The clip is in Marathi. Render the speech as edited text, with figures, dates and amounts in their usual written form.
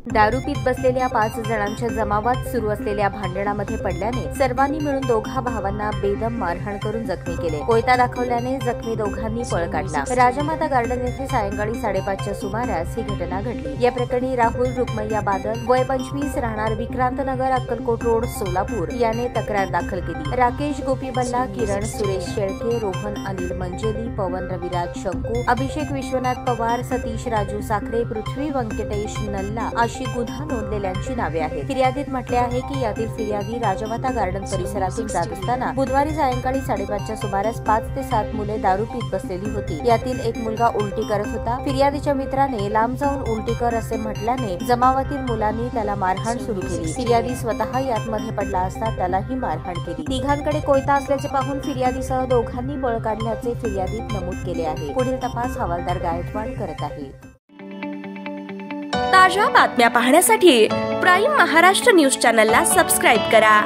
दारू पीत बसलेल्या 5 जणांच्या जमावात सुरू असलेल्या भांडणामध्ये पडल्याने सर्वांनी मिळून दोघा भावांना बेदम मारहाण करून जखमी केले। कोयता दाखवल्याने जखमी दोघांनी पळ काढला। राजमाता गार्डन येथे सायंकाळी 5:30च्या सुमारास ही घटना घडली। या प्रकरणी राहुल रुक्मय्या बादल वय 25 राहणार विक्रांतनगर अक्कलकोट रोड सोलापूर याने तक्रार दाखल केली। राकेश गोपी बल्ला, किरण सुरेश शेळके, रोहन अनिल मंजेली, पवन रविराज शंकू, अभिषेक विश्वनाथ पवार, सतीश राजू साखरे, पृथ्वी व्यंकटेश नल्ला अशी गुन्हा नोंदलेल्यांची नावे आहेत। फिर्यादीत म्हटले आहे की यातील फिर्यादी राजमाता गार्डन परिसरातून जात असताना बुधवारी सायंकाळी 5:30च्या सुमारास 5 ते 7 मुले दारू पीत बसलेली होती। यातील एक मुलगा उलटी करत होता। फिर्यादीच्या मित्राने लांब जाऊन उलटी कर असे म्हटल्याने जमावातील मुलांनी त्याला मारहाण सुरू केली। फिर्यादी स्वतः यातमध्ये पडला असता त्यालाही मारहाण केली। तिघांकडे कोयता असल्याचे पाहून फिर्यादीसह दोघांनी बळ काढल्याचे फिर्यादीत नमूद केले आहे। पुढील तपास हवालदार गायकवाड करत आहेत। ताज्या बातम्या पाहण्यासाठी प्राईम महाराष्ट्र न्यूज चॅनलला सबस्क्राईब करा।